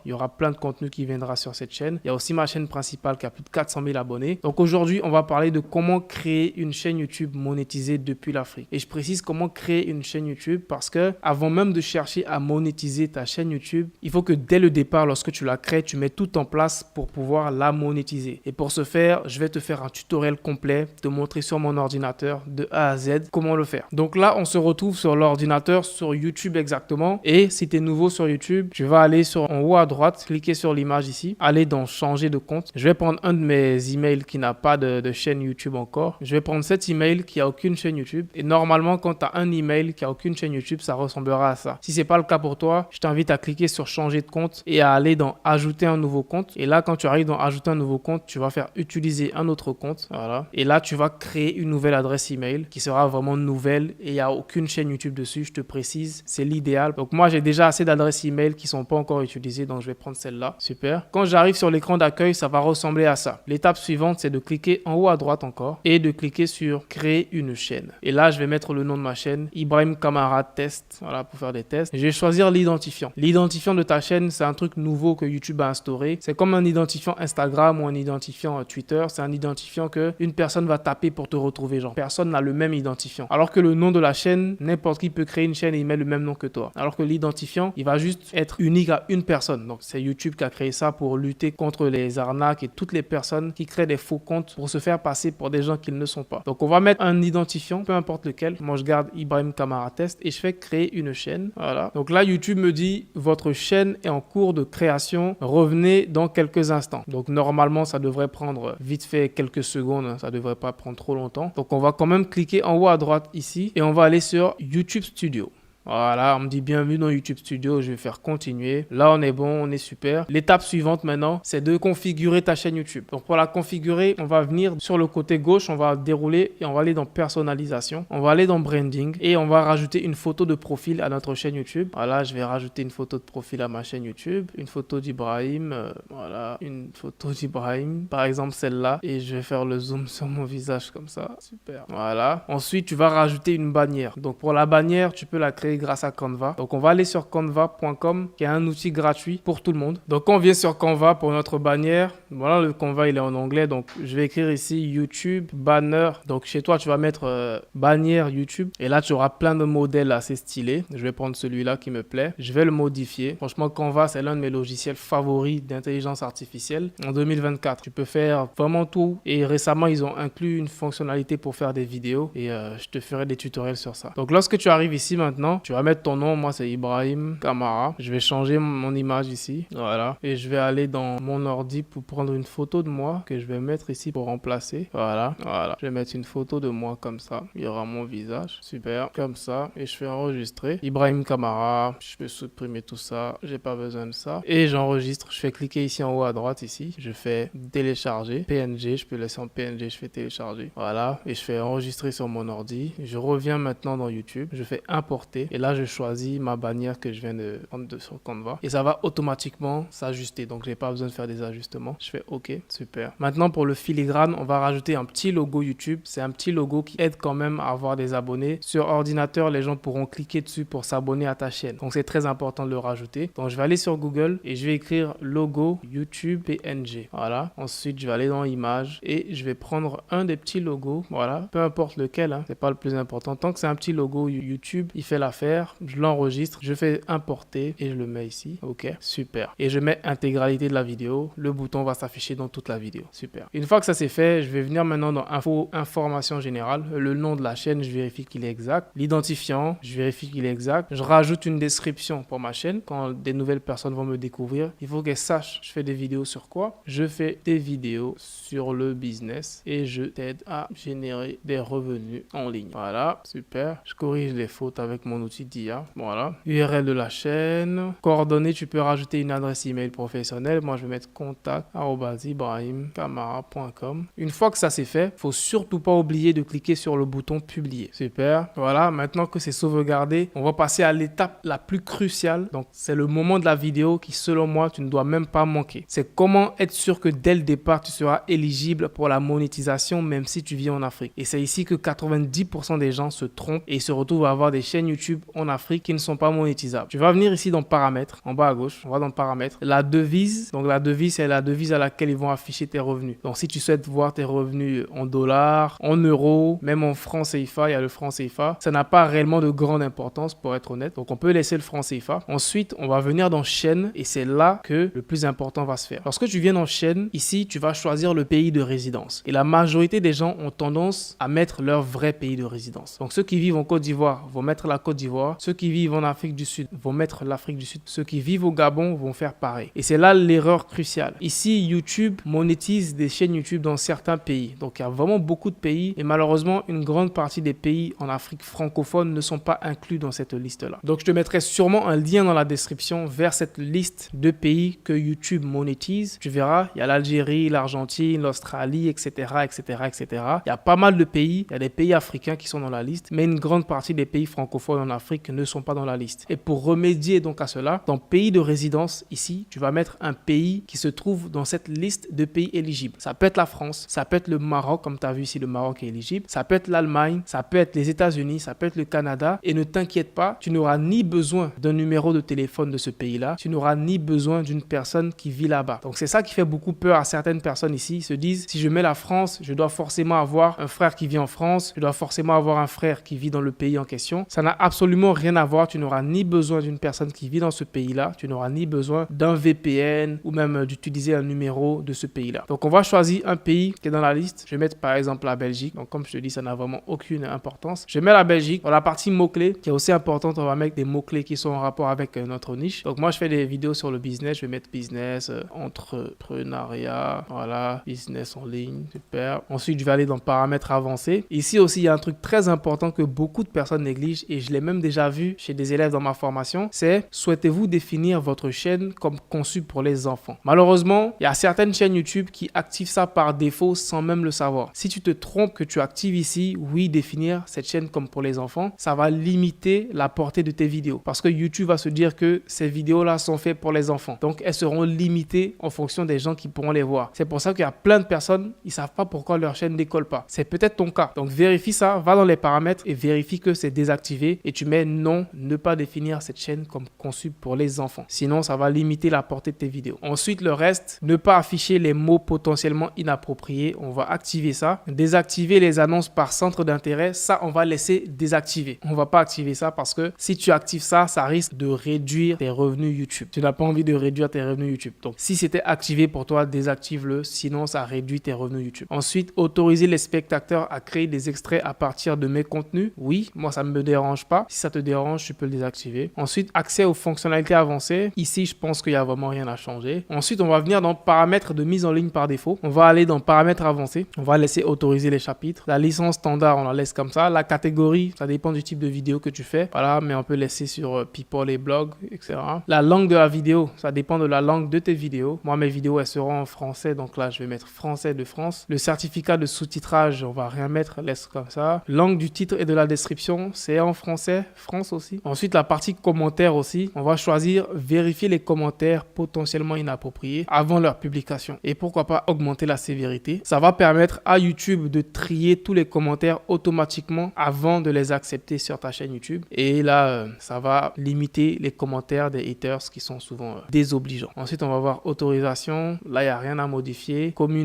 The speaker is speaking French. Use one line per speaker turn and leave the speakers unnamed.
Il y aura plein de contenu qui viendra sur cette chaîne. Il y a aussi ma chaîne principale qui a plus de 400 000 abonnés. Donc aujourd'hui, on va parler de comment créer une chaîne YouTube monétisée depuis l'Afrique. Et je précise comment créer une chaîne YouTube parce que avant même de chercher à monétiser ta chaîne YouTube, il faut que dès le départ, lorsque tu la crées, tu mets tout en place pour pouvoir la monétiser. Et pour ce faire, je vais te faire un tutoriel complet, te montrer sur mon ordinateur de A à Z comment le faire. Donc là, on se retrouve sur l'ordinateur, sur YouTube exactement. Et si tu es nouveau sur YouTube, tu vas aller en haut à droite, cliquer sur l'image ici, aller dans changer de compte. Je vais prendre un de mes emails qui n'a pas de chaîne YouTube encore. Je vais prendre cet email qui a aucune chaîne YouTube. Et normalement, quand tu as un email qui a aucune chaîne YouTube, ça ressemblera à ça. Si c'est pas le cas pour toi, je t'invite à cliquer sur changer de compte et à aller dans ajouter un nouveau compte. Et là, quand tu arrives dans ajouter un nouveau compte, tu vas faire utiliser un autre compte. Voilà. Et là, tu vas créer une nouvelle adresse email qui sera vraiment nouvelle et il n'y a aucune chaîne YouTube dessus. Je te précise, c'est l'idéal. Donc moi, j'ai déjà assez d'adresses email qui sont pas encore utilisées, donc je vais prendre celle-là. Super. Quand j'arrive sur l'écran d'accueil, ça va ressembler à ça. L'étape suivante, c'est de cliquer en haut à droite encore et de cliquer sur créer une chaîne. Et là, je vais mettre le nom de ma chaîne, Ibrahim Kamara Test, voilà, pour faire des tests. Je vais choisir l'identifiant. L'identifiant de ta chaîne, c'est un truc nouveau que YouTube a instauré. C'est comme un identifiant Instagram ou un identifiant Twitter. C'est un identifiant que une personne va taper pour te retrouver. Genre, personne n'a le même identifiant. Alors que le nom de la chaîne, n'importe qui peut créer une chaîne et il met le même nom que toi. Alors que l'identifiant, il va juste être unique à une personne. Donc, c'est YouTube qui a créé ça pour lutter contre les arnaques et toutes les personnes qui créent des faux comptes pour se faire passer pour des gens qu'ils ne sont pas. Donc, on va mettre un identifiant, peu importe lequel. Moi, je garde Ibrahim Kamara Test et je fais créer une chaîne. Voilà. Donc là, YouTube me dit, votre chaîne est en cours de création. Revenez dans quelques instants. Donc, normalement, ça devrait prendre vite fait quelques secondes. Ça devrait pas prendre trop longtemps. Donc, on va quand même cliquer en haut à droite ici et on va aller sur YouTube Studio. Voilà, on me dit bienvenue dans YouTube Studio, je vais faire continuer. Là, on est bon, on est super. L'étape suivante maintenant, c'est de configurer ta chaîne YouTube. Donc, pour la configurer, on va venir sur le côté gauche, on va dérouler et on va aller dans personnalisation. On va aller dans branding et on va rajouter une photo de profil à notre chaîne YouTube. Voilà, je vais rajouter une photo de profil à ma chaîne YouTube. Une photo d'Ibrahim, voilà, une photo d'Ibrahim, par exemple celle-là. Et je vais faire le zoom sur mon visage comme ça. Super. Voilà. Ensuite, tu vas rajouter une bannière. Donc, pour la bannière, tu peux la créer grâce à Canva. Donc, on va aller sur canva.com qui est un outil gratuit pour tout le monde. Donc, on vient sur Canva pour notre bannière. Voilà, le Canva, il est en anglais. Donc, je vais écrire ici YouTube banner. Donc, chez toi, tu vas mettre bannière YouTube. Et là, tu auras plein de modèles assez stylés. Je vais prendre celui-là qui me plaît. Je vais le modifier. Franchement, Canva, c'est l'un de mes logiciels favoris d'intelligence artificielle. En 2024, tu peux faire vraiment tout. Et récemment, ils ont inclus une fonctionnalité pour faire des vidéos. Et je te ferai des tutoriels sur ça. Donc, lorsque tu arrives ici maintenant, tu vas mettre ton nom. Moi, c'est Ibrahim Kamara. Je vais changer mon image ici. Voilà. Et je vais aller dans mon ordi pour prendre une photo de moi que je vais mettre ici pour remplacer. Voilà. Voilà. Je vais mettre une photo de moi comme ça. Il y aura mon visage. Super. Comme ça. Et je fais enregistrer. Ibrahim Kamara. Je peux supprimer tout ça. J'ai pas besoin de ça. Et j'enregistre. Je fais cliquer ici en haut à droite ici. Je fais télécharger. PNG. Je peux laisser en PNG. Je fais télécharger. Voilà. Et je fais enregistrer sur mon ordi. Je reviens maintenant dans YouTube. Je fais importer. Et là, je choisis ma bannière que je viens de prendre sur Canva. Et ça va automatiquement s'ajuster. Donc, j'ai pas besoin de faire des ajustements. Je fais OK. Super. Maintenant, pour le filigrane, on va rajouter un petit logo YouTube. C'est un petit logo qui aide quand même à avoir des abonnés. Sur ordinateur, les gens pourront cliquer dessus pour s'abonner à ta chaîne. Donc, c'est très important de le rajouter. Donc, je vais aller sur Google et je vais écrire logo YouTube PNG. Voilà. Ensuite, je vais aller dans images et je vais prendre un des petits logos. Voilà. Peu importe lequel, hein. C'est pas le plus important. Tant que c'est un petit logo YouTube, il fait l'affaire. Je l'enregistre, je fais importer et je le mets ici. Ok, super. Et je mets intégralité de la vidéo. Le bouton va s'afficher dans toute la vidéo. Super. Une fois que ça c'est fait, je vais venir maintenant dans information générale. Le nom de la chaîne, je vérifie qu'il est exact. L'identifiant, je vérifie qu'il est exact. Je rajoute une description pour ma chaîne. Quand des nouvelles personnes vont me découvrir, il faut qu'elles sachent je fais des vidéos sur quoi. Je fais des vidéos sur le business et je t'aide à générer des revenus en ligne. Voilà, super. Je corrige les fautes avec mon outil d'IA. Voilà. URL de la chaîne. Coordonnées, tu peux rajouter une adresse email professionnelle. Moi, je vais mettre contact@ibrahimkamara.com. Une fois que ça c'est fait, faut surtout pas oublier de cliquer sur le bouton publier. Super. Voilà. Maintenant que c'est sauvegardé, on va passer à l'étape la plus cruciale. Donc, c'est le moment de la vidéo qui, selon moi, tu ne dois même pas manquer. C'est comment être sûr que dès le départ, tu seras éligible pour la monétisation, même si tu vis en Afrique. Et c'est ici que 90% des gens se trompent et se retrouvent à avoir des chaînes YouTube YouTube en Afrique qui ne sont pas monétisables. Tu vas venir ici dans paramètres, en bas à gauche, on va dans paramètres. La devise, donc la devise, c'est la devise à laquelle ils vont afficher tes revenus. Donc si tu souhaites voir tes revenus en dollars, en euros, même en francs CFA, il y a le franc CFA. Ça n'a pas réellement de grande importance pour être honnête. Donc on peut laisser le franc CFA. Ensuite, on va venir dans chaîne et c'est là que le plus important va se faire. Lorsque tu viens dans chaîne, ici, tu vas choisir le pays de résidence. Et la majorité des gens ont tendance à mettre leur vrai pays de résidence. Donc ceux qui vivent en Côte d'Ivoire vont mettre la Côte d'Ivoire. Ceux qui vivent en Afrique du Sud vont mettre l'Afrique du Sud. Ceux qui vivent au Gabon vont faire pareil. Et c'est là l'erreur cruciale. Ici, YouTube monétise des chaînes YouTube dans certains pays. Donc il y a vraiment beaucoup de pays et malheureusement, une grande partie des pays en Afrique francophone ne sont pas inclus dans cette liste-là. Donc je te mettrai sûrement un lien dans la description vers cette liste de pays que YouTube monétise. Tu verras, il y a l'Algérie, l'Argentine, l'Australie, etc., etc., etc. Il y a pas mal de pays. Il y a des pays africains qui sont dans la liste, mais une grande partie des pays francophones en Afrique ne sont pas dans la liste. Et pour remédier donc à cela, dans pays de résidence, ici, tu vas mettre un pays qui se trouve dans cette liste de pays éligibles. Ça peut être la France, ça peut être le Maroc, comme tu as vu ici, le Maroc est éligible. Ça peut être l'Allemagne, ça peut être les États-Unis, ça peut être le Canada. Et ne t'inquiète pas, tu n'auras ni besoin d'un numéro de téléphone de ce pays-là, tu n'auras ni besoin d'une personne qui vit là-bas. Donc c'est ça qui fait beaucoup peur à certaines personnes ici. Ils se disent, si je mets la France, je dois forcément avoir un frère qui vit en France, je dois forcément avoir un frère qui vit dans le pays en question. Ça n'a absolument rien à voir. Tu n'auras ni besoin d'une personne qui vit dans ce pays-là, tu n'auras ni besoin d'un VPN ou même d'utiliser un numéro de ce pays-là. Donc on va choisir un pays qui est dans la liste. Je vais mettre par exemple la Belgique. Donc comme je te dis, ça n'a vraiment aucune importance. Je mets la Belgique. Dans la partie mots-clés, qui est aussi importante, on va mettre des mots-clés qui sont en rapport avec notre niche. Donc moi, je fais des vidéos sur le business. Je vais mettre business, entrepreneuriat, voilà, business en ligne, super. Ensuite, je vais aller dans paramètres avancés. Ici aussi, il y a un truc très important que beaucoup de personnes négligent et je l'ai même déjà vu chez des élèves dans ma formation, c'est souhaitez-vous définir votre chaîne comme conçue pour les enfants. Malheureusement, il y a certaines chaînes YouTube qui activent ça par défaut sans même le savoir. Si tu te trompes que tu actives ici, oui, définir cette chaîne comme pour les enfants, ça va limiter la portée de tes vidéos parce que YouTube va se dire que ces vidéos-là sont faites pour les enfants. Donc, elles seront limitées en fonction des gens qui pourront les voir. C'est pour ça qu'il y a plein de personnes, ils savent pas pourquoi leur chaîne décolle pas. C'est peut-être ton cas. Donc, vérifie ça, va dans les paramètres et vérifie que c'est désactivé et tu mets non, ne pas définir cette chaîne comme conçue pour les enfants. Sinon, ça va limiter la portée de tes vidéos. Ensuite, le reste, ne pas afficher les mots potentiellement inappropriés. On va activer ça. Désactiver les annonces par centre d'intérêt. Ça, on va laisser désactiver. On va pas activer ça parce que si tu actives ça, ça risque de réduire tes revenus YouTube. Tu n'as pas envie de réduire tes revenus YouTube. Donc, si c'était activé pour toi, désactive-le. Sinon, ça réduit tes revenus YouTube. Ensuite, autoriser les spectateurs à créer des extraits à partir de mes contenus. Oui, moi, ça ne me dérange pas. Si ça te dérange, tu peux le désactiver. Ensuite, accès aux fonctionnalités avancées. Ici, je pense qu'il n'y a vraiment rien à changer. Ensuite, on va venir dans paramètres de mise en ligne par défaut. On va aller dans paramètres avancés. On va laisser autoriser les chapitres. La licence standard, on la laisse comme ça. La catégorie, ça dépend du type de vidéo que tu fais. Voilà, mais on peut laisser sur People et blogs, etc. La langue de la vidéo, ça dépend de la langue de tes vidéos. Moi, mes vidéos, elles seront en français. Donc là, je vais mettre français de France. Le certificat de sous-titrage, on va rien mettre, laisse comme ça. Langue du titre et de la description, c'est en français, France aussi. Ensuite, la partie commentaires aussi, on va choisir vérifier les commentaires potentiellement inappropriés avant leur publication. Et pourquoi pas augmenter la sévérité. Ça va permettre à YouTube de trier tous les commentaires automatiquement avant de les accepter sur ta chaîne YouTube. Et là, ça va limiter les commentaires des haters qui sont souvent désobligeants. Ensuite, on va voir autorisation. Là, il n'y a rien à modifier. Communauté.